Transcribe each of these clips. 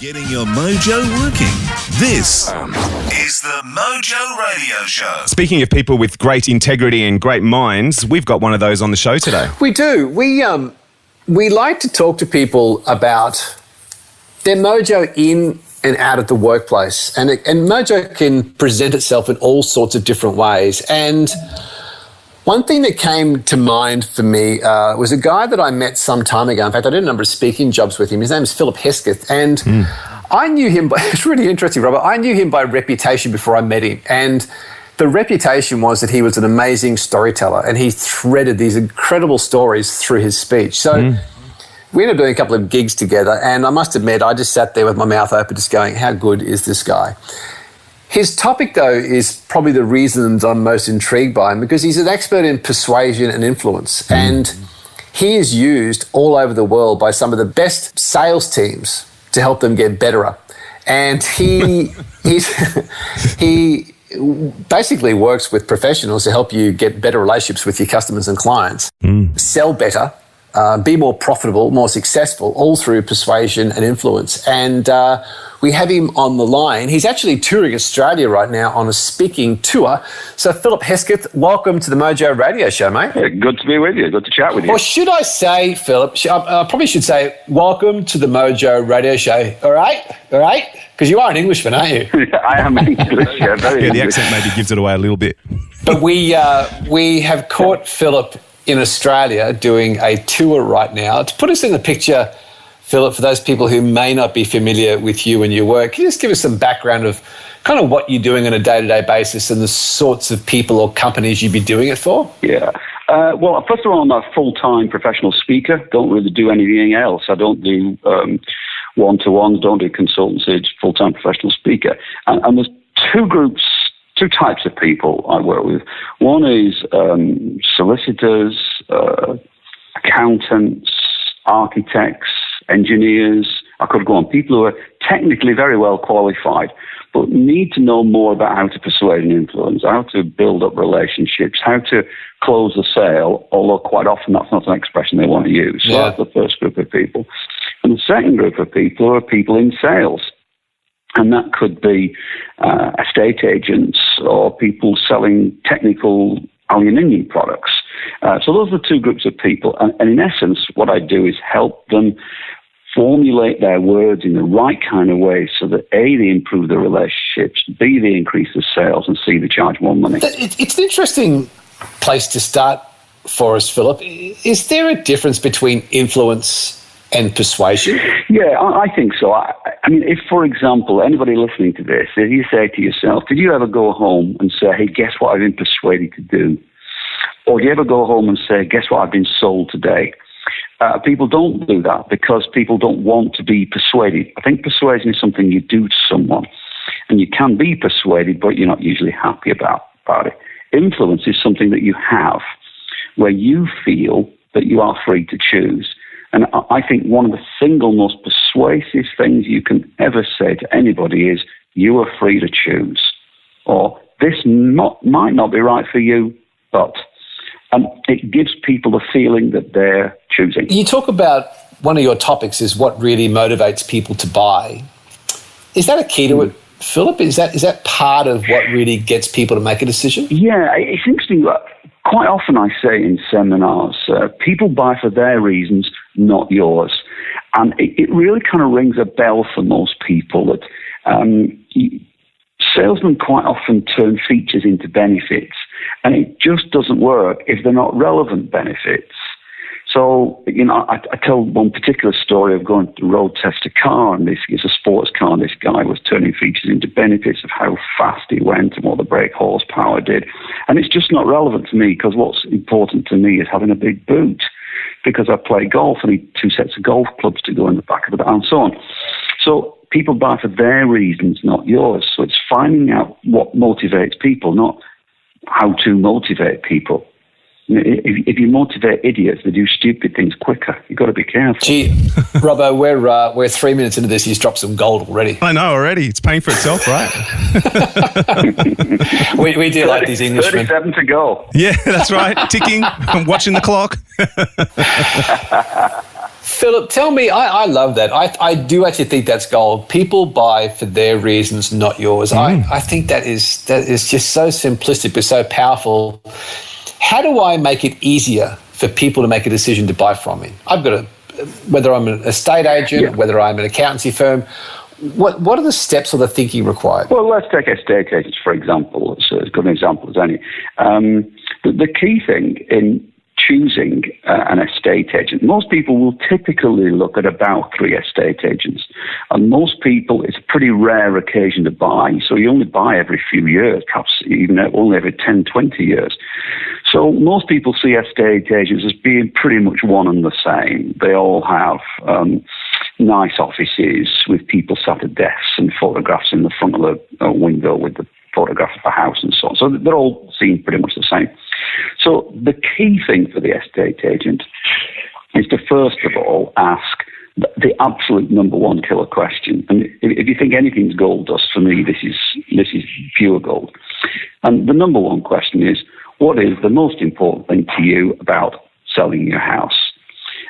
Getting your mojo working. This is the Mojo Radio Show. Speaking of people with great integrity and great minds, we've got one of those on the show today. We do. We like to talk to people about their mojo in and out of the workplace. And mojo can present itself in all sorts of different ways. And one thing that came to mind for me was a guy that I met some time ago. In fact, I did a number of speaking jobs with him. His name is Philip Hesketh. And I knew him by, it's really interesting, Robert. I knew him by reputation before I met him. And the reputation was that he was an amazing storyteller and he threaded these incredible stories through his speech. So we ended up doing a couple of gigs together. And I must admit, I just sat there with my mouth open just going, how good is this guy? His topic, though, is probably the reasons I'm most intrigued by him because he's an expert in persuasion and influence. And he is used all over the world by some of the best sales teams to help them get better. And he basically works with professionals to help you get better relationships with your customers and clients, sell better, be more profitable, more successful, all through persuasion and influence. And we have him on the line. He's actually touring Australia right now on a speaking tour. So, Philip Hesketh, welcome to the Mojo Radio Show, mate. Yeah, good to be with you. Good to chat with you. Or should I say, Philip, I probably should say, welcome to the Mojo Radio Show. All right? All right? Because you are an Englishman, aren't you? I am English, yeah. Very The English. accent maybe gives it away a little bit. But we have caught Philip in Australia doing a tour right now. To put us in the picture, Philip, for those people who may not be familiar with you and your work, can you just give us some background of kind of what you're doing on a day-to-day basis and the sorts of people or companies you'd be doing it for? Yeah. Well, first of all, I'm a full-time professional speaker. Don't really do anything else. I don't do one-to-ones, don't do consultancy, full-time professional speaker. And there's two types of people I work with. One is solicitors, accountants, architects, engineers. I could go on. People who are technically very well qualified, but need to know more about how to persuade and influence, how to build up relationships, how to close the sale, although quite often that's not an expression they want to use. So that's the first group of people. And the second group of people are people in sales. And that could be estate agents or people selling technical aluminium products. So those are the two groups of people. And in essence, what I do is help them formulate their words in the right kind of way so that A, they improve their relationships, B, they increase the sales, and C, they charge more money. It's an interesting place to start for us, Philip. Is there a difference between influence and persuasion? Yeah, I think so. I mean, if, for example, anybody listening to this, if you say to yourself, did you ever go home and say, hey, guess what I've been persuaded to do? Or do you ever go home and say, guess what I've been sold today? People don't do that because people don't want to be persuaded. I think persuasion is something you do to someone. And you can be persuaded, but you're not usually happy about it. Influence is something that you have where you feel that you are free to choose. And I think one of the single most persuasive things you can ever say to anybody is, you are free to choose. Or this might not be right for you, but... And it gives people the feeling that they're choosing. You talk about one of your topics is what really motivates people to buy. Is that a key to it, Philip? Is that part of what really gets people to make a decision? Yeah, it's interesting. Quite often I say in seminars, people buy for their reasons, not yours. And it really kind of rings a bell for most people that salesmen quite often turn features into benefits, and it just doesn't work if they're not relevant benefits. So, I tell one particular story of going to road test a car, and it's a sports car, and this guy was turning features into benefits of how fast he went and what the brake horsepower did. And it's just not relevant to me because what's important to me is having a big boot because I play golf and need 2 sets of golf clubs to go in the back of the bag and so on. So people buy for their reasons, not yours. So it's finding out what motivates people, not how to motivate people. If you motivate idiots, they do stupid things quicker. You've got to be careful. Gee, Robbo, we're 3 minutes into this. He's dropped some gold already. I know already. It's paying for itself, right? we do like these Englishmen. 37 to go. Yeah, that's right. Ticking. I'm watching the clock. Philip, tell me, I love that. I do actually think that's gold. People buy for their reasons, not yours. I think that is just so simplistic but so powerful. How do I make it easier for people to make a decision to buy from me? I've got whether I'm an estate agent, whether I'm an accountancy firm, what are the steps or the thinking required? Well, let's take estate agents, for example. It's as good an example as any. The key thing in choosing an estate agent, most people will typically look at about 3 estate agents. And most people, it's a pretty rare occasion to buy. So you only buy every few years, perhaps even only every 10, 20 years. So most people see estate agents as being pretty much one and the same. They all have nice offices with people sat at desks and photographs in the front of the window with the photograph of a house and so on. So they're all seen pretty much the same. So the key thing for the estate agent is to first of all ask the absolute number one killer question. And if you think anything's gold dust, for me, this is pure gold. And the number one question is, what is the most important thing to you about selling your house?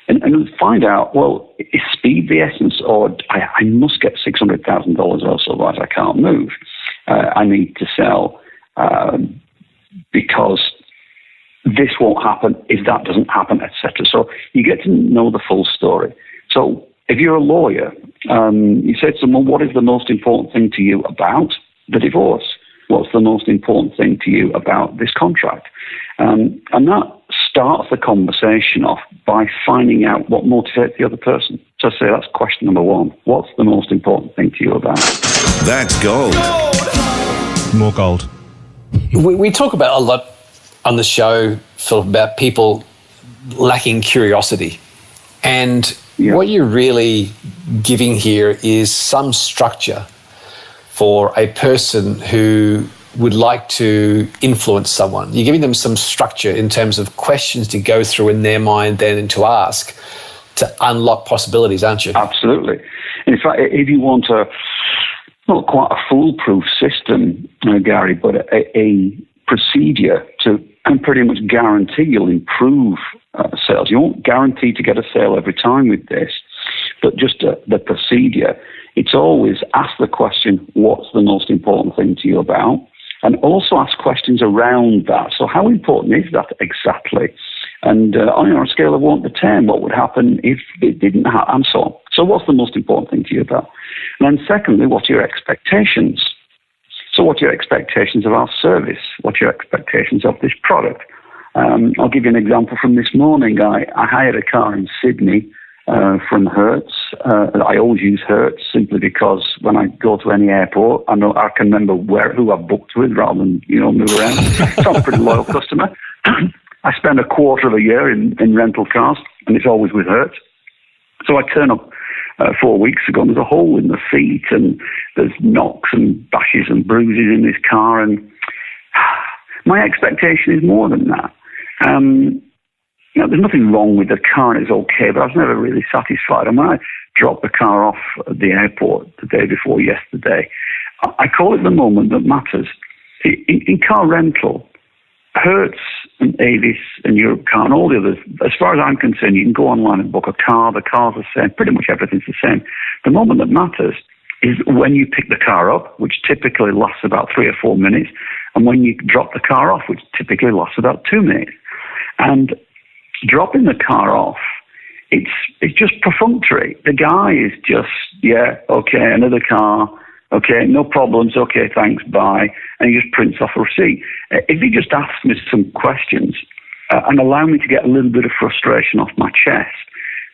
And find out, well, is speed the essence, or I must get $600,000 or so, otherwise I can't move. I need to sell because this won't happen if that doesn't happen, etc. So you get to know the full story. So if you're a lawyer, you say to someone, what is the most important thing to you about the divorce? What's the most important thing to you about this contract? And that starts the conversation off by finding out what motivates the other person. So I say that's question number one. What's the most important thing to you about? That's gold. More gold. We talk about a lot on the show, Philip, about people lacking curiosity. And what you're really giving here is some structure for a person who would like to influence someone. You're giving them some structure in terms of questions to go through in their mind then and to ask to unlock possibilities, aren't you? Absolutely. In fact, if you want not quite a foolproof system, Gary, but a procedure to and pretty much guarantee you'll improve sales. You won't guarantee to get a sale every time with this, but just the procedure. It's always ask the question, what's the most important thing to you about? And also ask questions around that. So how important is that exactly? And on a scale of 1 to 10, what would happen if it didn't happen? And so on. So what's the most important thing to you about? And then secondly, what are your expectations? So what are your expectations of our service? What are your expectations of this product? I'll give you an example from this morning. I hired a car in Sydney from Hertz. I always use Hertz simply because when I go to any airport, I know I can remember who I've booked with rather than move around. So I'm a pretty loyal customer. I spend a quarter of a year in rental cars, and it's always with Hertz. So I turn up 4 weeks ago, and there's a hole in the seat, and there's knocks and bashes and bruises in this car, and my expectation is more than that. There's nothing wrong with the car, and it's okay, but I was never really satisfied. And when I dropped the car off at the airport the day before yesterday, I call it the moment that matters. In car rental, Hertz and Avis and Europcar and all the others, as far as I'm concerned, you can go online and book a car. The car's the same. Pretty much everything's the same. The moment that matters is when you pick the car up, which typically lasts about 3 or 4 minutes, and when you drop the car off, which typically lasts about 2 minutes. And dropping the car off, it's just perfunctory. The guy is just, okay, another car, okay, no problems, okay, thanks, bye, and he just prints off a receipt. If he just asks me some questions and allow me to get a little bit of frustration off my chest,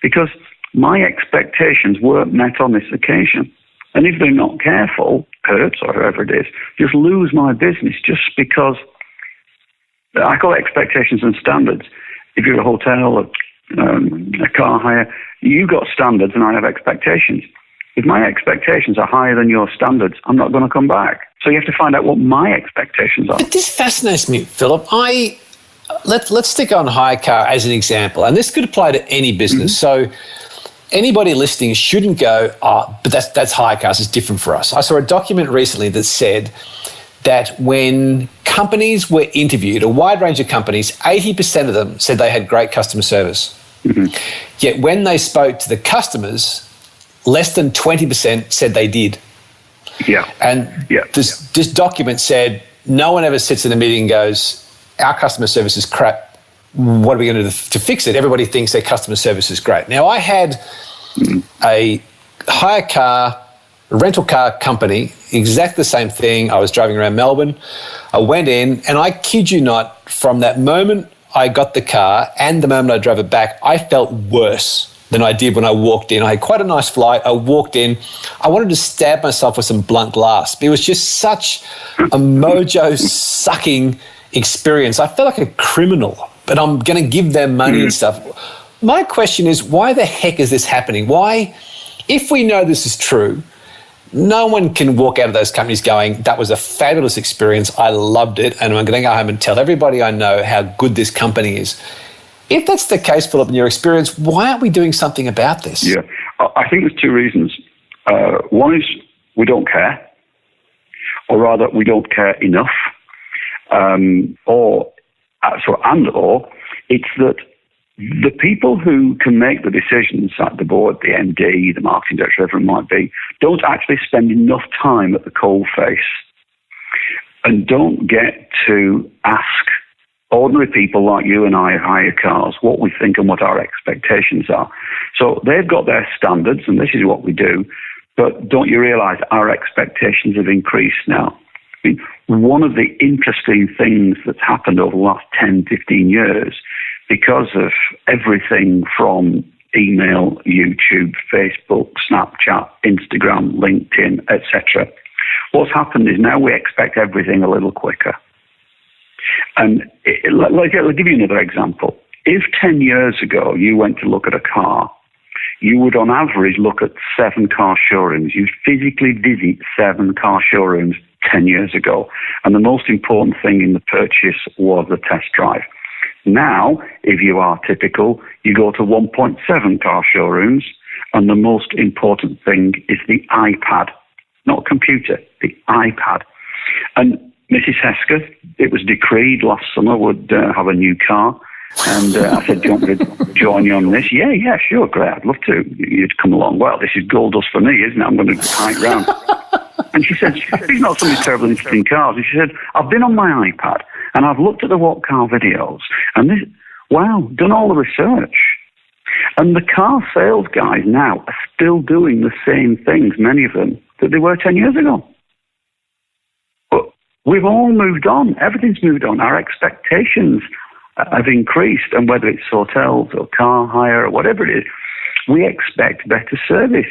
because my expectations weren't met on this occasion. And if they're not careful, Hertz or whoever it is, just lose my business just because I call it expectations and standards. If you're a hotel or a car hire, you've got standards and I have expectations. If my expectations are higher than your standards, I'm not going to come back. So you have to find out what my expectations are. But this fascinates me, Philip. Let's stick on hire car as an example, and this could apply to any business. Mm-hmm. So anybody listening shouldn't go, but that's hire cars, it's different for us. I saw a document recently that said that when companies were interviewed, a wide range of companies, 80% of them said they had great customer service. Yet when they spoke to the customers, less than 20% said they did. Yeah. And this document said no one ever sits in a meeting and goes, our customer service is crap. What are we going to do to fix it? Everybody thinks their customer service is great. Now, I had a rental car company, exactly the same thing. I was driving around Melbourne. I went in, and I kid you not, from that moment I got the car and the moment I drove it back, I felt worse than I did when I walked in. I had quite a nice flight. I walked in. I wanted to stab myself with some blunt glass. It was just such a mojo-sucking experience. I felt like a criminal, but I'm going to give them money and stuff. My question is, why the heck is this happening? Why, if we know this is true, no one can walk out of those companies going, that was a fabulous experience, I loved it, and I'm going to go home and tell everybody I know how good this company is. If that's the case, Philip, in your experience, why aren't we doing something about this? Yeah, I think there's two reasons. One is we don't care, or rather, we don't care enough, or it's that the people who can make the decisions, like the board, the MD, the marketing director, whatever it might be, don't actually spend enough time at the coalface and don't get to ask ordinary people like you and I who hire cars what we think and what our expectations are. So they've got their standards, and this is what we do, but don't you realize our expectations have increased now? I mean, one of the interesting things that's happened over the last 10, 15 years, because of everything from email, YouTube, Facebook, Snapchat, Instagram, LinkedIn, etc., what's happened is now we expect everything a little quicker. And I'll give you another example. If 10 years ago you went to look at a car, you would on average look at 7 car showrooms. You'd physically visit 7 car showrooms 10 years ago. And the most important thing in the purchase was the test drive. Now, if you are typical, you go to 1.7 car showrooms, and the most important thing is the iPad, not computer, the iPad. And Mrs. Hesketh, it was decreed last summer, would have a new car. And I said, do you want me to join you on this? Yeah, sure, great, I'd love to. You'd come along. Well, this is gold dust for me, isn't it? I'm going to hike round. And she said, these are not some of these terribly interesting cars. And she said, I've been on my iPad, and I've looked at the What Car videos, and done all the research. And the car sales guys now are still doing the same things, many of them, that they were 10 years ago. We've all moved on. Everything's moved on. Our expectations have increased, and whether it's hotels or car hire or whatever it is, we expect better service.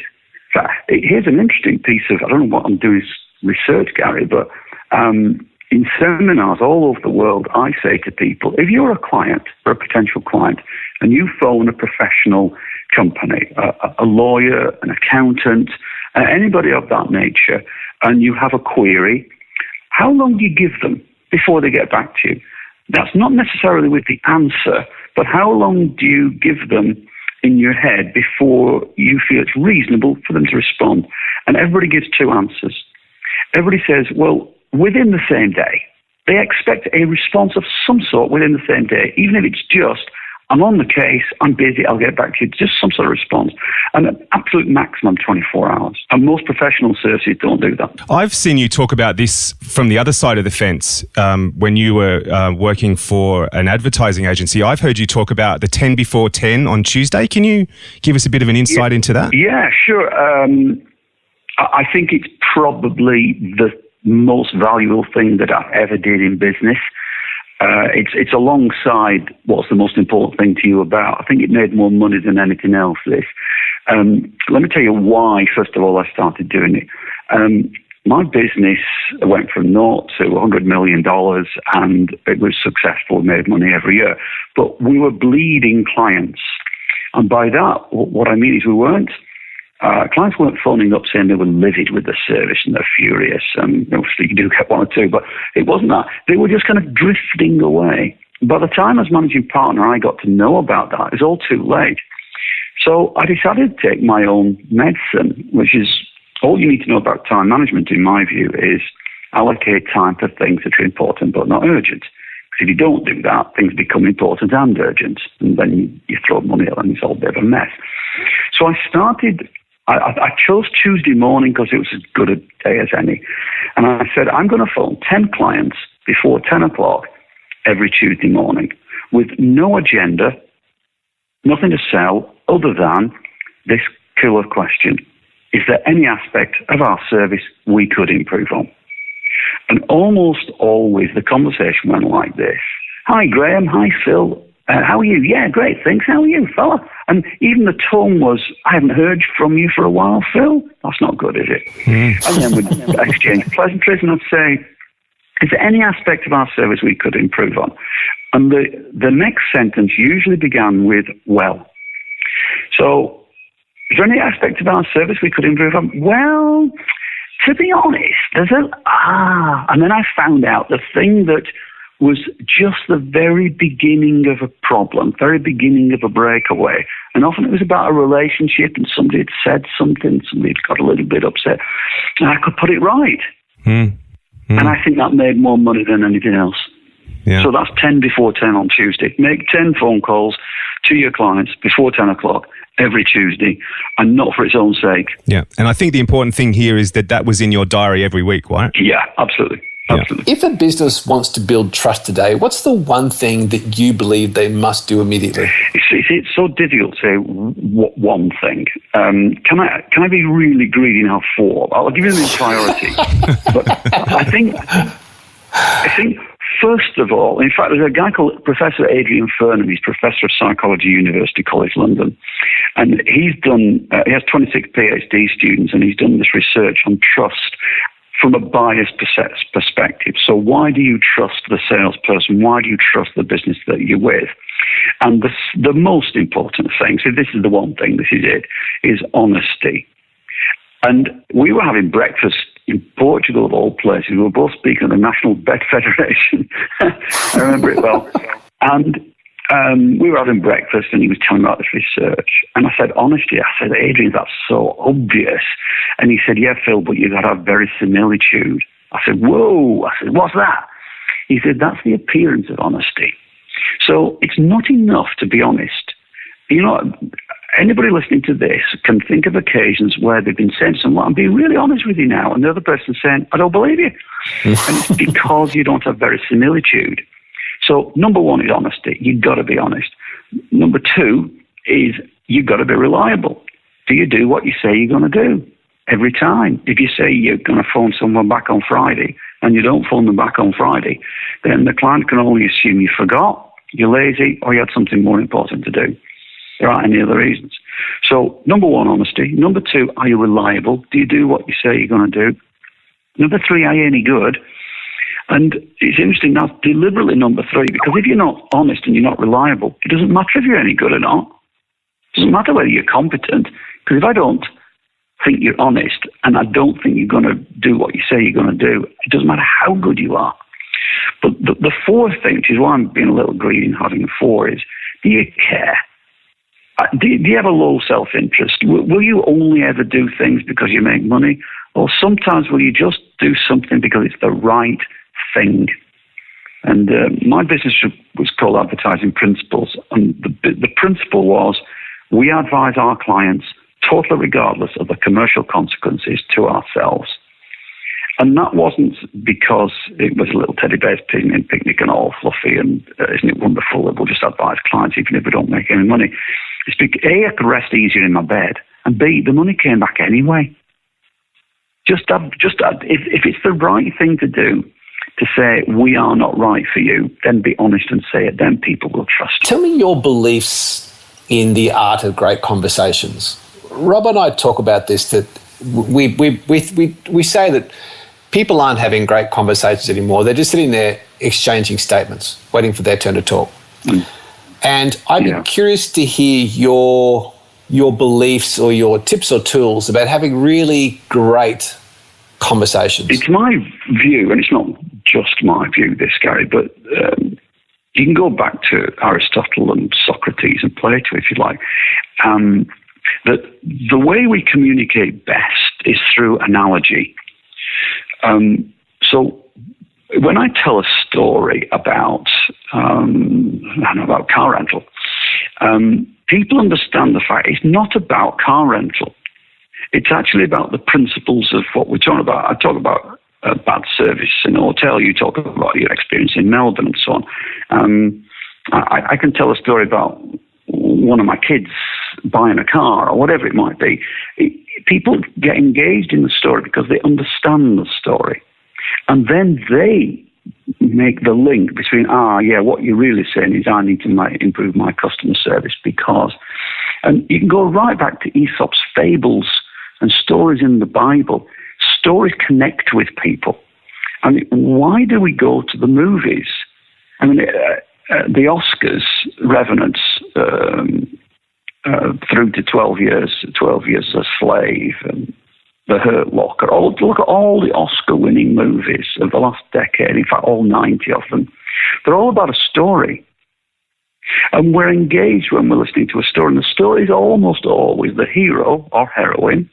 In fact, here's an interesting piece of, I don't know what I'm doing research, Gary, but in seminars all over the world, I say to people, if you're a client or a potential client and you phone a professional company, a lawyer, an accountant, anybody of that nature, and you have a query, how long do you give them before they get back to you? That's not necessarily with the answer, but how long do you give them in your head before you feel it's reasonable for them to respond? And everybody gives 2 answers. Everybody says, well, within the same day. They expect a response of some sort within the same day, even if it's just, I'm on the case, I'm busy, I'll get back to you. Just some sort of response. And an absolute maximum 24 hours. And most professional services don't do that. I've seen you talk about this from the other side of the fence when you were working for an advertising agency. I've heard you talk about the 10 before 10 on Tuesday. Can you give us a bit of an insight into that? Yeah, sure. I think it's probably the most valuable thing that I ever did in business. It's alongside what's the most important thing to you about. I think it made more money than anything else, this. Let me tell you why, first of all, I started doing it. My business went from naught to $100 million, and it was successful, made money every year. But we were bleeding clients. And by that, what I mean is clients weren't phoning up saying they were livid with the service and they're furious. Obviously, you do get 1 or 2, but it wasn't that. They were just kind of drifting away. By the time as managing partner, I got to know about that. It was all too late. So I decided to take my own medicine, which is all you need to know about time management, in my view, is allocate time for things that are important but not urgent. If you don't do that, things become important and urgent, and then you throw money at them, and it's all a bit of a mess. So I chose Tuesday morning because it was as good a day as any. And I said, I'm going to phone 10 clients before 10 o'clock every Tuesday morning with no agenda, nothing to sell other than this killer question. Is there any aspect of our service we could improve on? And almost always the conversation went like this. Hi, Graham. Hi, Phil. How are you? Yeah, great, thanks. How are you, fella? And even the tone was, I haven't heard from you for a while, Phil. That's not good, is it? And then we'd exchange pleasantries, and I'd say, is there any aspect of our service we could improve on? And the next sentence usually began with, well. So, is there any aspect of our service we could improve on? Well, to be honest, and then I found out the thing that was just the very beginning of a problem, very beginning of a breakaway. And often it was about a relationship and somebody had said something, somebody had got a little bit upset, and I could put it right. And I think that made more money than anything else. Yeah. So that's 10 before 10 on Tuesday. Make 10 phone calls to your clients before 10 o'clock every Tuesday, and not for its own sake. Yeah, and I think the important thing here is that was in your diary every week, right? Yeah, absolutely. Absolutely. If a business wants to build trust today, what's the one thing that you believe they must do immediately? It's so difficult to say one thing. Can I be really greedy and have four? I'll give you the priority. But I think first of all, in fact, there's a guy called Professor Adrian Furnham. He's Professor of Psychology, University College London. And he has 26 PhD students, and he's done this research on trust from a biased perspective. So why do you trust the salesperson? Why do you trust the business that you're with? And the most important thing, so this is the one thing, this is it, is honesty. And we were having breakfast in Portugal, of all places. We were both speaking at the National Bet Federation. I remember it well. And we were having breakfast, and he was telling me about this research. And I said, honestly, Adrian, that's so obvious. And he said, yeah, Phil, but you've got to have verisimilitude. I said, whoa. I said, what's that? He said, that's the appearance of honesty. So it's not enough to be honest. You know, anybody listening to this can think of occasions where they've been saying something, I'm being really honest with you now, and the other person's saying, I don't believe you. And it's because you don't have verisimilitude. So number one is honesty. You've got to be honest. Number two is you've got to be reliable. Do you do what you say you're going to do every time? If you say you're going to phone someone back on Friday and you don't phone them back on Friday, then the client can only assume you forgot, you're lazy, or you had something more important to do. There aren't any other reasons. So number one, honesty. Number two, are you reliable? Do you do what you say you're going to do? Number three, are you any good? And it's interesting, that's deliberately number three, because if you're not honest and you're not reliable, it doesn't matter if you're any good or not. It doesn't matter whether you're competent, because if I don't think you're honest and I don't think you're going to do what you say you're going to do, it doesn't matter how good you are. But the fourth thing, which is why I'm being a little greedy and having a four, is do you care? Do you have a low self-interest? Will you only ever do things because you make money? Or sometimes will you just do something because it's the right thing? And my business was called Advertising Principles. And the principle was we advise our clients totally regardless of the commercial consequences to ourselves. And that wasn't because it was a little teddy bear's picnic and all fluffy and isn't it wonderful that we'll just advise clients even if we don't make any money. It's because A, I could rest easier in my bed, and B, the money came back anyway. If it's the right thing to do to say we are not right for you, then be honest and say it. Then people will trust you. Tell me your beliefs in the art of great conversations. Rob and I talk about this, that we say that people aren't having great conversations anymore. They're just sitting there exchanging statements, waiting for their turn to talk. And I'd be curious to hear your beliefs or your tips or tools about having really great conversations. It's my view, and it's not just my view, this, Gary, but you can go back to Aristotle and Socrates and Plato, if you like, that the way we communicate best is through analogy. So when I tell a story about, about car rental, people understand the fact it's not about car rental. It's actually about the principles of what we're talking about. I talk about bad service in a hotel. You talk about your experience in Melbourne and so on. I can tell a story about one of my kids buying a car or whatever it might be. People get engaged in the story because they understand the story. And then they make the link between, what you're really saying is I need to improve my customer service because, and you can go right back to Aesop's fables and stories in the Bible. Stories connect with people. I mean, why do we go to the movies? I mean, the Oscars, Revenants, through to 12 Years a Slave, and The Hurt Locker. Look at all the Oscar-winning movies of the last decade, in fact, all 90 of them. They're all about a story. And we're engaged when we're listening to a story. And the story is almost always the hero or heroine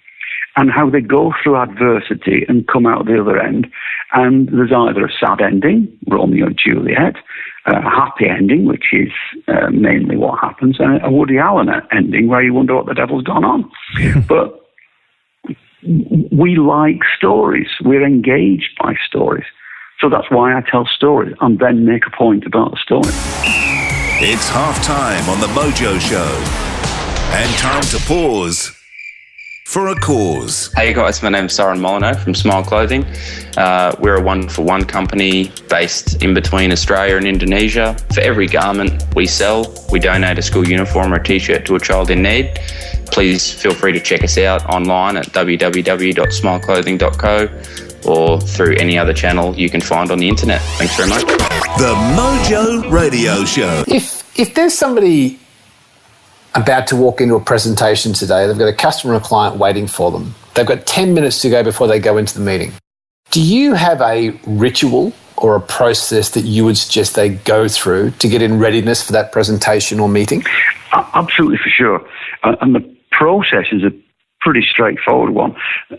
and how they go through adversity and come out the other end. And there's either a sad ending, Romeo and Juliet, a happy ending, which is mainly what happens, and a Woody Allen ending where you wonder what the devil's gone on. But we like stories. We're engaged by stories. So that's why I tell stories and then make a point about the story. It's half-time on the Mojo Show. And time to pause for a cause. Hey guys, my name's Saran Molyneux from Smile Clothing. We're a one-for-one company based in between Australia and Indonesia. For every garment we sell, we donate a school uniform or a t-shirt to a child in need. Please feel free to check us out online at www.smileclothing.co or through any other channel you can find on the internet. Thanks very much. The Mojo Radio Show. If there's somebody about to walk into a presentation today, they've got a customer or a client waiting for them, they've got 10 minutes to go before they go into the meeting, do you have a ritual or a process that you would suggest they go through to get in readiness for that presentation or meeting? Absolutely, for sure. And the process is a pretty straightforward one.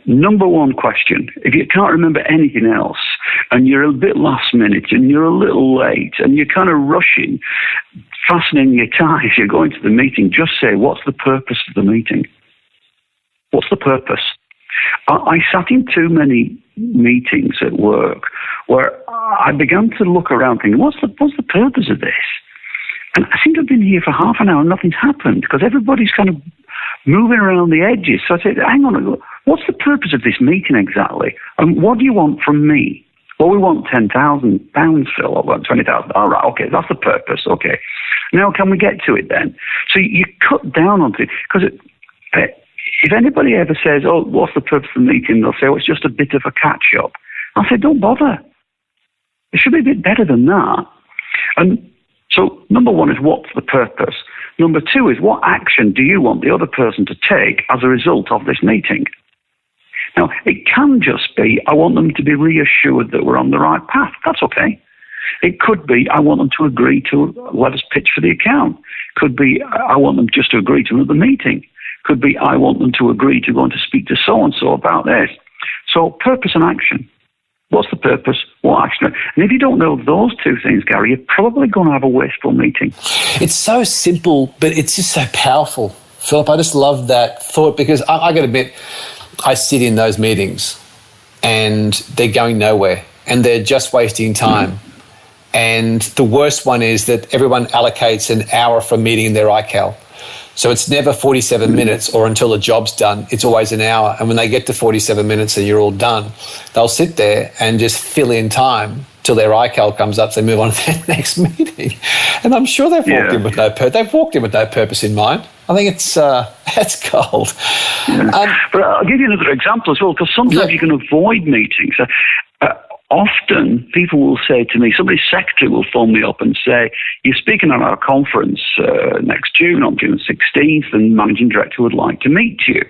Number one question, if you can't remember anything else and you're a bit last minute and you're a little late and you're kind of rushing, fastening your tie as you're going to the meeting, just say, what's the purpose of the meeting? What's the purpose? I sat in too many meetings at work where I began to look around thinking, what's the purpose of this? And I seem to have been here for half an hour and nothing's happened because everybody's kind of moving around the edges. So I said, hang on, what's the purpose of this meeting exactly? And what do you want from me? Well, we want £10,000, Phil, or $20,000. All right, okay, that's the purpose. Okay. Now, can we get to it then? So you cut down on it. Because if anybody ever says, oh, what's the purpose of the meeting? They'll say, oh, it's just a bit of a catch-up. I'll say, don't bother. It should be a bit better than that. And so number one is, what's the purpose? Number two is, what action do you want the other person to take as a result of this meeting? Now, it can just be, I want them to be reassured that we're on the right path. That's okay. It could be, I want them to agree to let us pitch for the account. Could be, I want them just to agree to another meeting. Could be, I want them to agree to go and to speak to so-and-so about this. So purpose and action. What's the purpose? What action? And if you don't know those two things, Gary, you're probably going to have a wasteful meeting. It's so simple, but it's just so powerful. Philip, I just love that thought because I got to admit, I sit in those meetings and they're going nowhere and they're just wasting time. And the worst one is that everyone allocates an hour for a meeting in their iCal. So it's never 47 minutes or until the job's done. It's always an hour. And when they get to 47 minutes and you're all done, they'll sit there and just fill in time till their iCal comes up so they move on to their next meeting. And I'm sure they've walked in with no purpose in mind. I think it's that's gold. Yeah. But I'll give you another example as well, because sometimes you can avoid meetings. Often people will say to me, somebody's secretary will phone me up and say, you're speaking at our conference next June, on June 16th, and the managing director would like to meet you.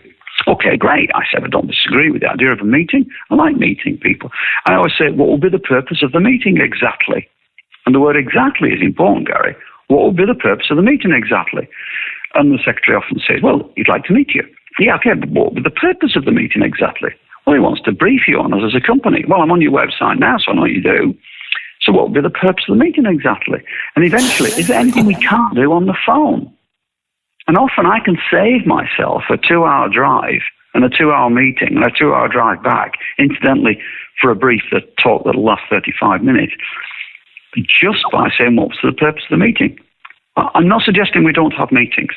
Okay, great. I said, I don't disagree with the idea of a meeting. I like meeting people. I always say, what will be the purpose of the meeting exactly? And the word exactly is important, Gary. What will be the purpose of the meeting exactly? And the secretary often says, well, he'd like to meet you. Yeah, okay, but what will be the purpose of the meeting exactly? Well, he wants to brief you on us as a company. Well, I'm on your website now, so I know what you do. So what would be the purpose of the meeting exactly? And eventually, is there anything we can't do on the phone? And often I can save myself a 2-hour drive and a 2-hour meeting and a 2-hour drive back, incidentally, for a brief talk that'll last 35 minutes, just by saying what's the purpose of the meeting. I'm not suggesting we don't have meetings.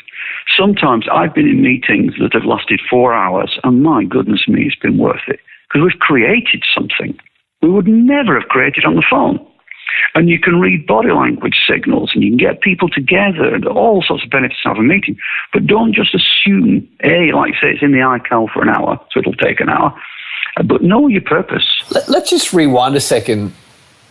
Sometimes I've been in meetings that have lasted 4 hours, and my goodness me, it's been worth it, because we've created something we would never have created on the phone. And you can read body language signals, and you can get people together, and all sorts of benefits of a meeting. But don't just assume, like say, it's in the iCal for an hour, so it'll take an hour. But know your purpose. Let's just rewind a second,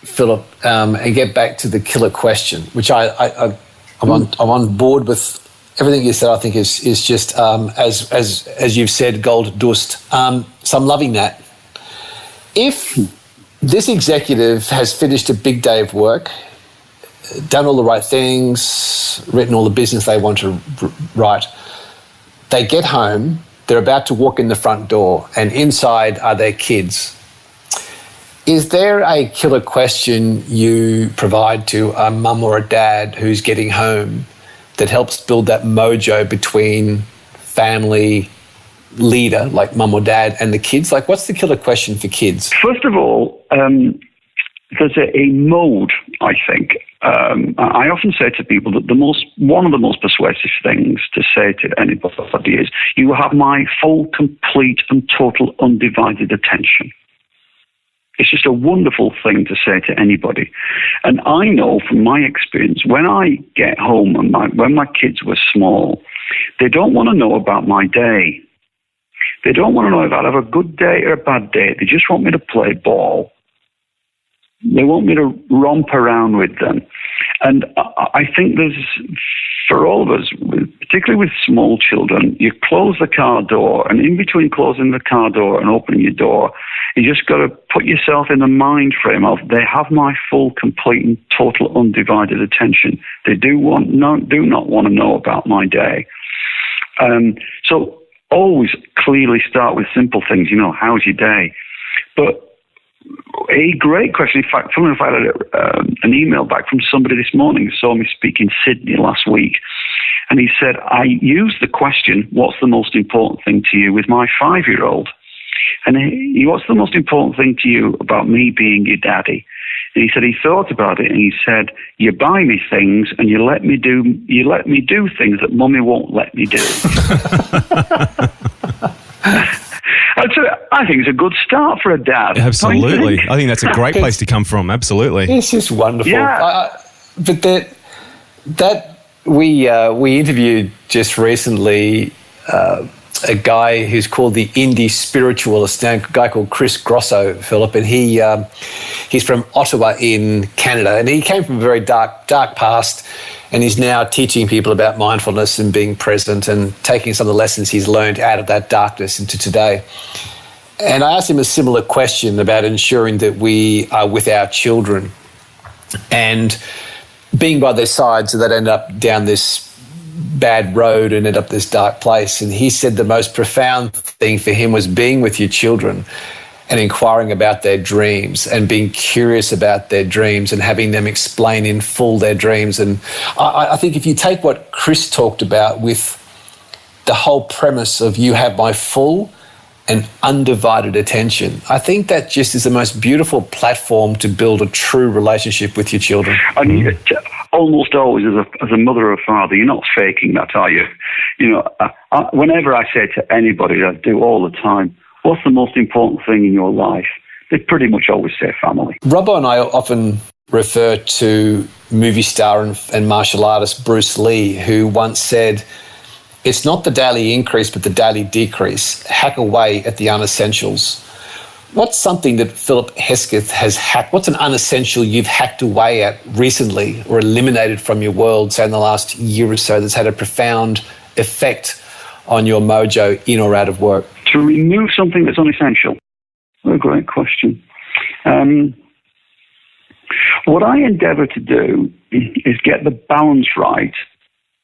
Philip, and get back to the killer question, which I'm on board with everything you said. I think is just as you've said, gold dust. So I'm loving that. If this executive has finished a big day of work, done all the right things, written all the business they want to write, they get home, they're about to walk in the front door, and inside are their kids. Is there a killer question you provide to a mum or a dad who's getting home that helps build that mojo between family leader, like mum or dad, and the kids? Like, what's the killer question for kids? First of all, there's a mode, I think. I often say to people that one of the most persuasive things to say to anybody is, you have my full, complete, and total undivided attention. It's just a wonderful thing to say to anybody. And I know from my experience, when I get home and when my kids were small, they don't want to know about my day. They don't want to know if I'll have a good day or a bad day. They just want me to play ball. They want me to romp around with them. And I think for all of us, particularly with small children, you close the car door, and in between closing the car door and opening your door, you just got to put yourself in the mind frame of, they have my full, complete, and total undivided attention. They do not want to know about my day. So always clearly start with simple things, how's your day? But a great question, in fact, I had an email back from somebody this morning who saw me speak in Sydney last week, and he said, I used the question, what's the most important thing to you, with my 5-year-old. And what's the most important thing to you about me being your daddy? And he said he thought about it, and he said, you buy me things and you let me do things that mummy won't let me do. I think it's a good start for a dad. Absolutely. I think that's a great place to come from. Absolutely. It's just wonderful. Yeah. But that we interviewed just recently a guy who's called the indie spiritualist, a guy called Chris Grosso, Philip, and he's from Ottawa in Canada, and he came from a very dark past, and he's now teaching people about mindfulness and being present and taking some of the lessons he's learned out of that darkness into today. And I asked him a similar question about ensuring that we are with our children and being by their side so they don't end up down this bad road and end up this dark place. And he said the most profound thing for him was being with your children and inquiring about their dreams and being curious about their dreams and having them explain in full their dreams. And I think if you take what Chris talked about with the whole premise of you have my full and undivided attention, I think that just is the most beautiful platform to build a true relationship with your children. And almost always, as a mother or father, you're not faking that, are you? Whenever I say to anybody, I do all the time, what's the most important thing in your life? They pretty much always say family. Robbo and I often refer to movie star and martial artist Bruce Lee, who once said, it's not the daily increase, but the daily decrease. Hack away at the unessentials. What's something that Philip Hesketh has hacked? What's an unessential you've hacked away at recently or eliminated from your world, say in the last year or so, that's had a profound effect on your mojo in or out of work? To remove something that's unessential? What a great question. What I endeavour to do is get the balance right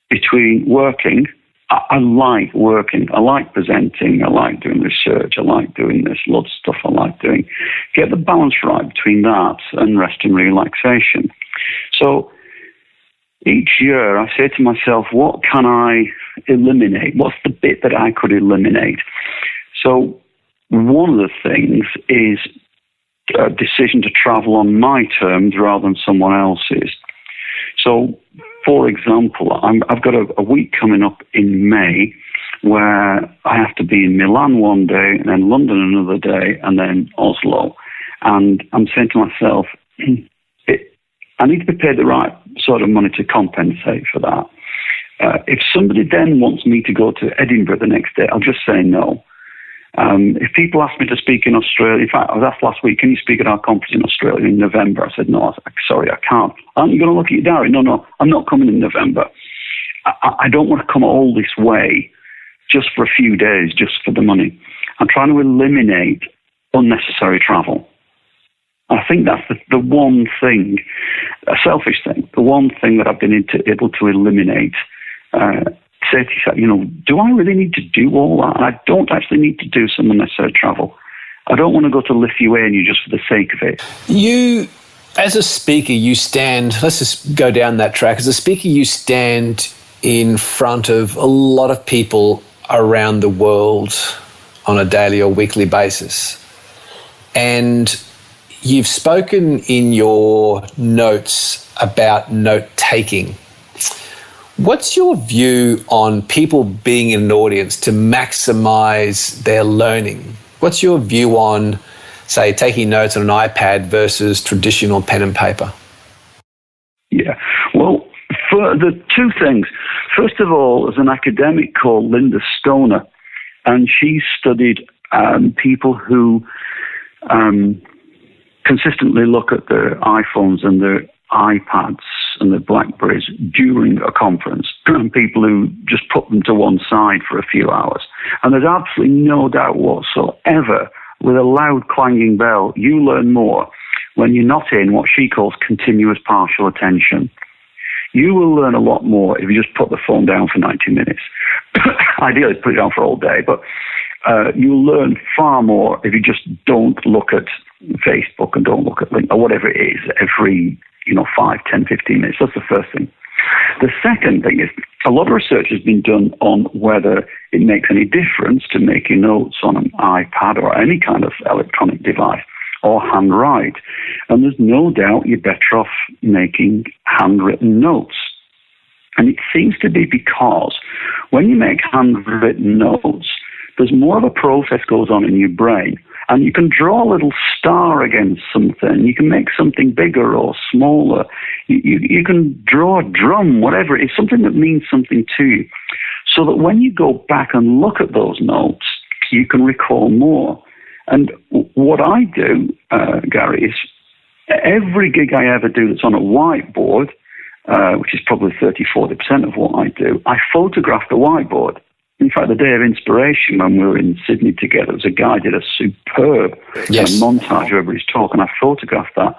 between working. I like working. I like presenting. I like doing research. I like doing this. Lots of stuff I like doing. get the balance right between that and rest and relaxation. So each year I say to myself, what can I eliminate? What's the bit that I could eliminate? So one of the things is a decision to travel on my terms rather than someone else's. So, for example, I've got a week coming up in May where I have to be in Milan one day and then London another day and then Oslo. And I'm saying to myself, I need to be paid the right sort of money to compensate for that. If somebody then wants me to go to Edinburgh the next day, I'll just say no. If people ask me to speak in Australia, in fact, I was asked last week, can you speak at our conference in Australia in November? I said, no, sorry, I can't. Aren't you going to look at your diary? No, I'm not coming in November. I don't want to come all this way just for a few days, just for the money. I'm trying to eliminate unnecessary travel. I think that's the one thing, a selfish thing, the one thing that I've been able to eliminate. Say to yourself, do I really need to do all that? And I don't actually need to do some unnecessary travel. I don't want to go to Lithuania just for the sake of it. You, as a speaker, you stand, let's just go down that track. As a speaker, you stand in front of a lot of people around the world on a daily or weekly basis. And you've spoken in your notes about note-taking. What's your view on people being in an audience to maximize their learning? What's your view on, say, taking notes on an iPad versus traditional pen and paper? Yeah, well, for the two things. First of all, there's an academic called Linda Stoner, and she studied people who consistently look at their iPhones and their iPads and their Blackberries during a conference, and people who just put them to one side for a few hours. And there's absolutely no doubt whatsoever, with a loud clanging bell, you learn more when you're not in what she calls continuous partial attention. You will learn a lot more if you just put the phone down for 90 minutes. Ideally, put it down for all day, but you'll learn far more if you just don't look at Facebook and don't look at LinkedIn or whatever it is every 5, 10, 15 minutes. That's the first thing. The second thing is a lot of research has been done on whether it makes any difference to making notes on an iPad or any kind of electronic device or handwrite. And there's no doubt you're better off making handwritten notes. And it seems to be because when you make handwritten notes, there's more of a process goes on in your brain. And you can draw a little star against something. You can make something bigger or smaller. You can draw a drum, whatever it is, something that means something to you. So that when you go back and look at those notes, you can recall more. And what I do, Gary, is every gig I ever do that's on a whiteboard, which is probably 30-40% of what I do, I photograph the whiteboard. In fact, the day of inspiration when we were in Sydney together, there was a guy did a superb montage of everybody's talk, and I photographed that.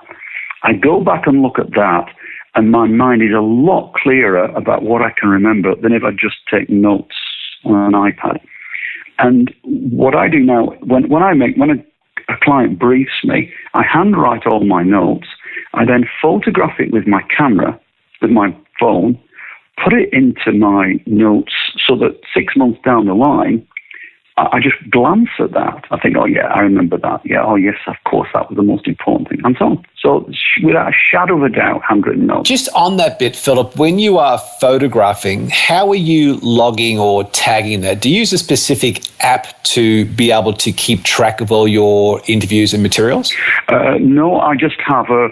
I go back and look at that, and my mind is a lot clearer about what I can remember than if I just take notes on an iPad. And what I do now, when a client briefs me, I handwrite all my notes. I then photograph it with my camera, with my phone, put it into my notes so that 6 months down the line, I just glance at that. I think, oh, yeah, I remember that. Yeah, oh, yes, of course, that was the most important thing, and so on. So without a shadow of a doubt, handwritten notes. Just on that bit, Philip, when you are photographing, how are you logging or tagging that? Do you use a specific app to be able to keep track of all your interviews and materials? No, I just have a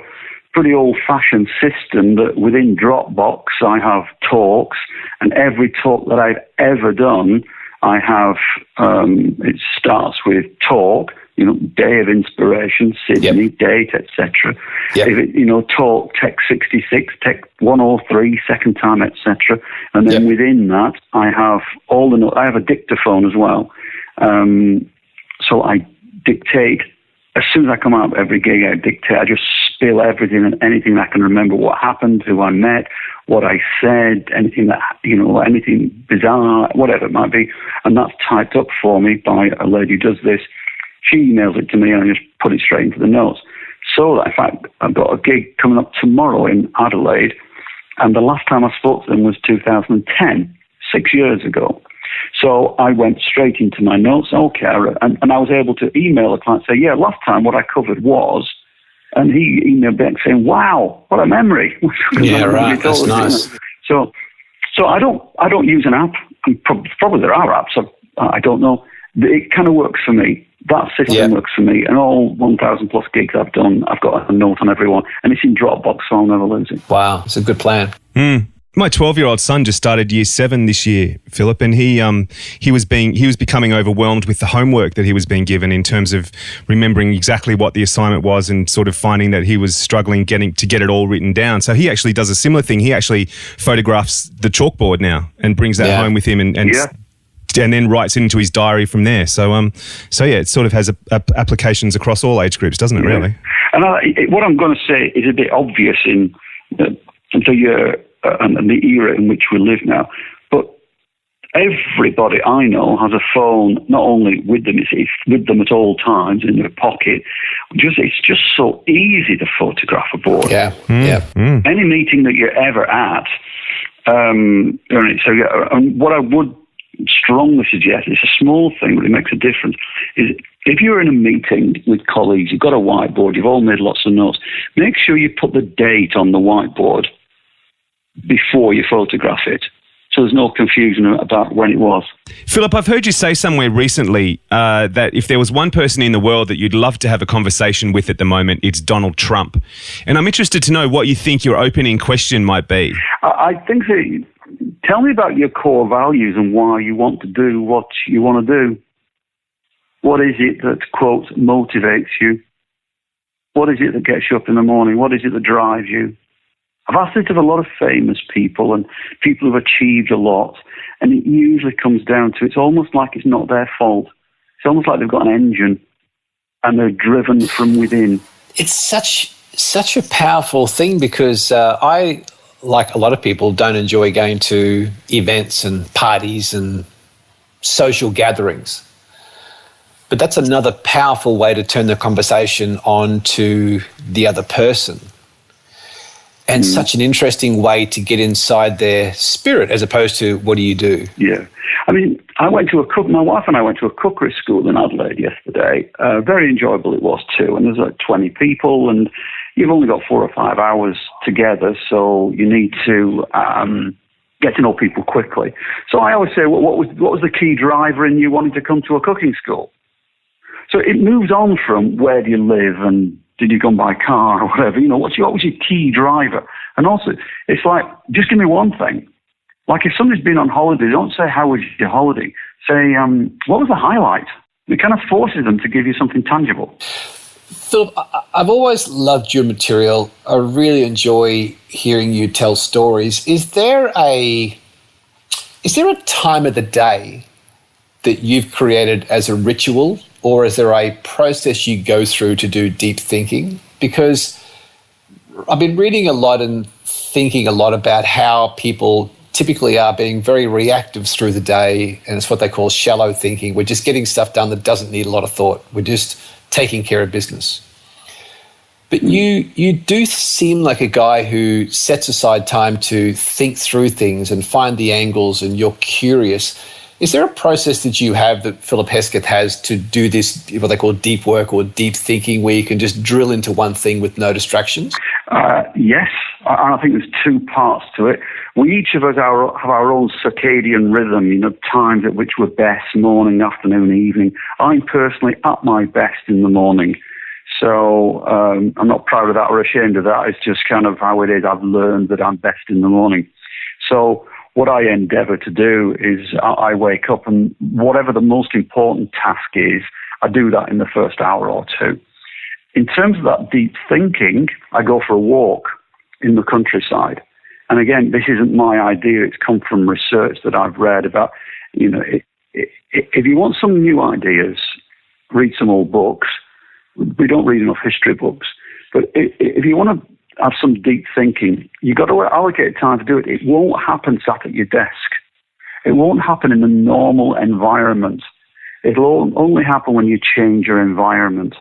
pretty old-fashioned system that within Dropbox I have talks, and every talk that I've ever done, I have, it starts with talk, day of inspiration, Sydney, date, etc. If it, talk, text 66, text 103, second time, etc. And then within that, I have all the notes. I have a dictaphone as well. So I dictate. As soon as I come out of every gig, I dictate. I just spill everything and anything I can remember, what happened, who I met, what I said, anything that, anything bizarre, whatever it might be. And that's typed up for me by a lady who does this. She emails it to me and I just put it straight into the notes. So, in fact, I've got a gig coming up tomorrow in Adelaide, and the last time I spoke to them was 2010, 6 years ago. So I went straight into my notes, okay, and I was able to email a client and say, yeah, last time what I covered was, and he emailed back saying, wow, what a memory. Yeah, right, that's nice. So I don't use an app. Probably there are apps, I don't know. It kind of works for me. That system works for me. And all 1,000 plus gigs I've done, I've got a note on everyone, and it's in Dropbox, so I'll never lose it. Wow, it's a good plan. My 12-year-old son just started year 7 this year, Philip, and he was becoming overwhelmed with the homework that he was being given in terms of remembering exactly what the assignment was and sort of finding that he was struggling to get it all written down. So he actually does a similar thing. He actually photographs the chalkboard now and brings that home with him and then writes it into his diary from there. So it sort of has applications across all age groups, doesn't it? Really. And what I'm going to say is a bit obvious in the year and the era in which we live now, but everybody I know has a phone not only with them, it's with them at all times in their pocket. It's just so easy to photograph a board. Any meeting that you're ever at, and what I would strongly suggest, it's a small thing but it makes a difference, is if you're in a meeting with colleagues, you've got a whiteboard, you've all made lots of notes, make sure you put the date on the whiteboard before you photograph it, so there's no confusion about when it was. Philip, I've heard you say somewhere recently that if there was one person in the world that you'd love to have a conversation with at the moment, it's Donald Trump. And I'm interested to know what you think your opening question might be. I think that, tell me about your core values and why you want to do what you want to do. What is it that, quote, motivates you? What is it that gets you up in the morning? What is it that drives you? I've asked it of a lot of famous people and people who've achieved a lot, and it usually comes down to, it's almost like it's not their fault. It's almost like they've got an engine and they're driven from within. It's such a powerful thing because I, like a lot of people, don't enjoy going to events and parties and social gatherings. But that's another powerful way to turn the conversation on to the other person. And such an interesting way to get inside their spirit as opposed to what do you do? Yeah. I mean, my wife and I went to a cookery school in Adelaide yesterday. Very enjoyable it was too. And there's like 20 people and you've only got 4 or 5 hours together. So you need to get to know people quickly. So I always say, what was the key driver in you wanting to come to a cooking school? So it moves on from where do you live and did you come by car or whatever? What was your key driver? And also, it's like, just give me one thing. Like if somebody's been on holiday, don't say, how was your holiday? Say, what was the highlight? It kind of forces them to give you something tangible. Philip, I've always loved your material. I really enjoy hearing you tell stories. Is there a time of the day that you've created as a ritual, or is there a process you go through to do deep thinking? Because I've been reading a lot and thinking a lot about how people typically are being very reactive through the day, and it's what they call shallow thinking. We're just getting stuff done that doesn't need a lot of thought. We're just taking care of business. But you do seem like a guy who sets aside time to think through things and find the angles, and you're curious. Is there a process that you have that Philip Hesketh has to do this, what they call deep work or deep thinking, where you can just drill into one thing with no distractions? Yes, and I think there's 2 parts to it. We each of us have our own circadian rhythm, times at which we're best, morning, afternoon, evening. I'm personally at my best in the morning. So I'm not proud of that or ashamed of that. It's just kind of how it is. I've learned that I'm best in the morning. So what I endeavour to do is I wake up and whatever the most important task is, I do that in the first hour or 2. In terms of that deep thinking, I go for a walk in the countryside. And again, this isn't my idea. It's come from research that I've read about, if you want some new ideas, read some old books. We don't read enough history books. But if you want to have some deep thinking, you've got to allocate time to do it. It won't happen sat at your desk. It won't happen in a normal environment. it'll only happen when you change your environment.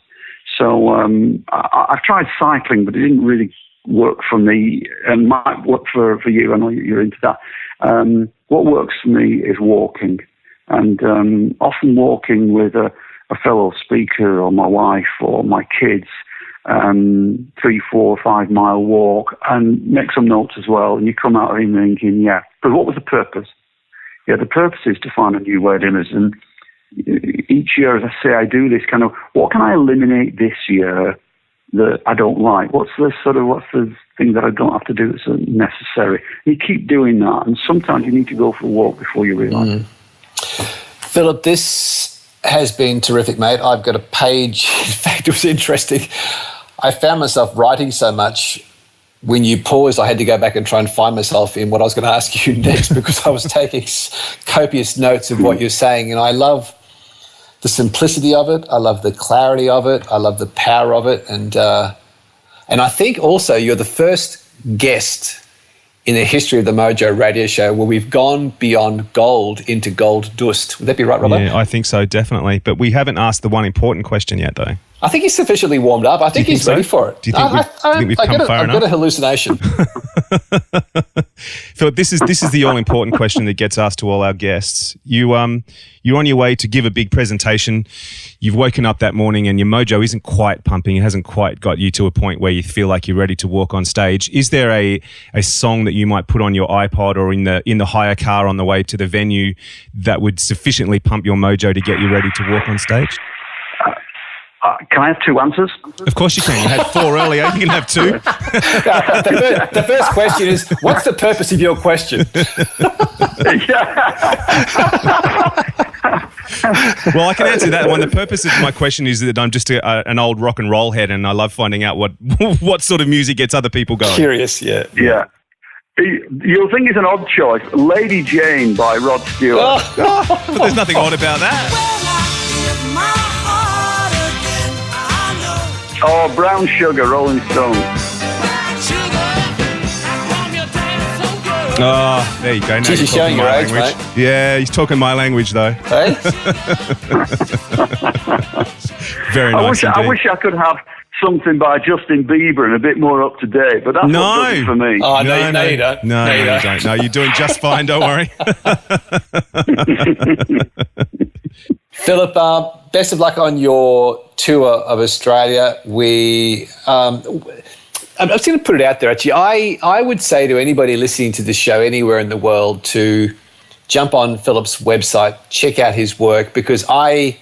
So I've tried cycling, but it didn't really work for me, and might work for you. I know you're into that. What works for me is walking, and often walking with a fellow speaker or my wife or my kids, 3, 4, 5 mile walk, and make some notes as well. And you come out of it thinking, yeah, but what was the purpose? Yeah, the purpose is to find a new way of doing this. And each year, as I say, I do this kind of, what can I eliminate this year that I don't like? What's the thing that I don't have to do that's necessary? You keep doing that, and sometimes you need to go for a walk before you realise. Philip, this has been terrific, mate. I've got a page. In fact, it was interesting. I found myself writing so much. When you paused, I had to go back and try and find myself in what I was going to ask you next, because I was taking copious notes of what you're saying. And I love the simplicity of it. I love the clarity of it. I love the power of it. And I think also you're the first guest in the history of the Mojo radio show where we've gone beyond gold into gold dust. Would that be right, Robert? Yeah, I think so, definitely. But we haven't asked the one important question yet, though. I think he's sufficiently warmed up. I think he's ready for it. Do you think we've come far enough? I've got a hallucination. Philip, this is the all-important question that gets asked to all our guests. You're on your way to give a big presentation. You've woken up that morning and your mojo isn't quite pumping. It hasn't quite got you to a point where you feel like you're ready to walk on stage. Is there a song that you might put on your iPod or in the hire car on the way to the venue that would sufficiently pump your mojo to get you ready to walk on stage? Can I have 2 answers? Of course you can. You had 4 earlier. You can have 2. The first question is, what's the purpose of your question? Well, I can answer that one. The purpose of my question is that I'm just an old rock and roll head, and I love finding out what sort of music gets other people going. Curious, yeah. Yeah. You'll think it's an odd choice. Lady Jane by Rod Stewart. But there's nothing odd about that. Oh, Brown Sugar, Rolling Stones. Oh, there you go. Now She's showing your age, mate. Yeah, he's talking my language, though. Hey? Very nice I wish I could have something by Justin Bieber and a bit more up to date, but that's what does it for me. Oh, no, you don't. No, you don't. No, you're doing just fine. Don't worry. Philip, best of luck on your tour of Australia. I'm just going to put it out there, actually. I would say to anybody listening to the show anywhere in the world to jump on Philip's website, check out his work, because I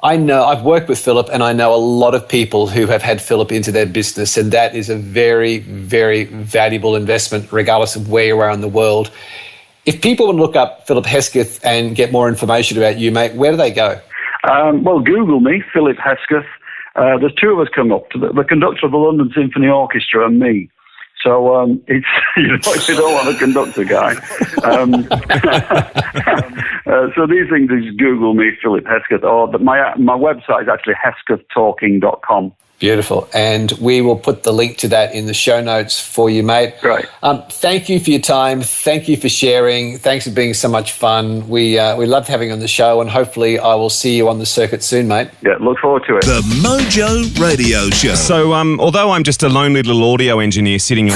know I've worked with Philip and I know a lot of people who have had Philip into their business, and that is a very, very valuable investment regardless of where you are in the world. If people want to look up Philip Hesketh and get more information about you, mate, where do they go? Well, Google me, Philip Hesketh. There's 2 of us come up, the conductor of the London Symphony Orchestra and me. So it's you don't want a conductor guy. So these things is Google me, Philip Hesketh, or my website is actually heskethtalking.com. Beautiful. And we will put the link to that in the show notes for you, mate. Great. Thank you for your time. Thank you for sharing. Thanks for being so much fun. We loved having you on the show, and hopefully I will see you on the circuit soon, mate. Yeah, look forward to it. The Mojo Radio Show. So, although I'm just a lonely little audio engineer sitting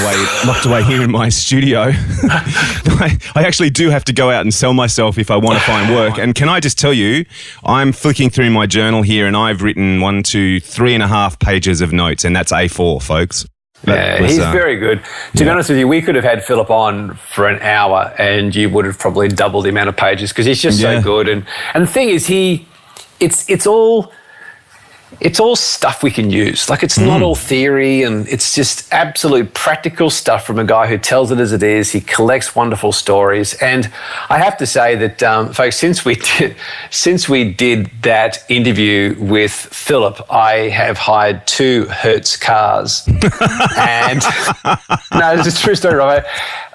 locked away here in my studio, I actually do have to go out and sell myself if I want to find work. And can I just tell you, I'm flicking through my journal here and I've written 1, 2, 3.5 pages of notes, and that's A4, folks. He's very good. To be honest with you, we could have had Philip on for an hour and you would have probably doubled the amount of pages, because he's just so good. And the thing is, it's all stuff we can use. Like, it's not all theory, and it's just absolute practical stuff from a guy who tells it as it is. He collects wonderful stories. And I have to say that, folks, since we did that interview with Philip, I have hired 2 Hertz cars. And no, it's a true story, Robert.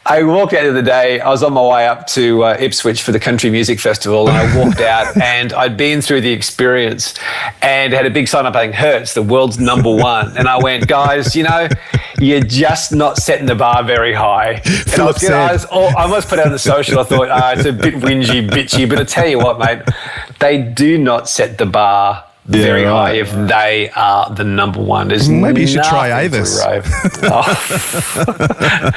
I walked out the other day. I was on my way up to Ipswich for the Country Music Festival, and I walked out, and I'd been through the experience, and had a big sign up saying "Hertz, the world's #1." And I went, guys, you're just not setting the bar very high. And I almost put it on the social. I thought, it's a bit whingy, bitchy, but I tell you what, mate, they do not set the bar very high if they are the #1. There's maybe you should try Avis.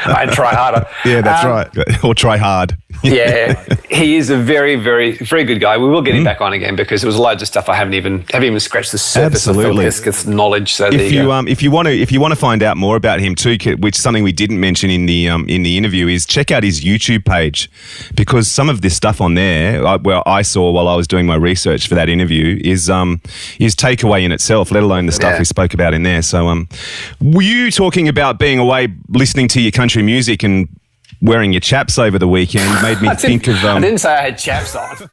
I'd try harder. Yeah, that's right. Or try hard. Yeah, he is a very, very, very good guy. We will get him back on again because there was loads of stuff I haven't even scratched the surface of Phil Hesketh's knowledge. So if you want to find out more about him too, which something we didn't mention in the interview, is check out his YouTube page, because some of this stuff on there, I saw while I was doing my research for that interview, is takeaway in itself, let alone the stuff we spoke about in there. So, were you talking about being away listening to your country music and wearing your chaps over the weekend? Made me think of. I didn't say I had chaps on.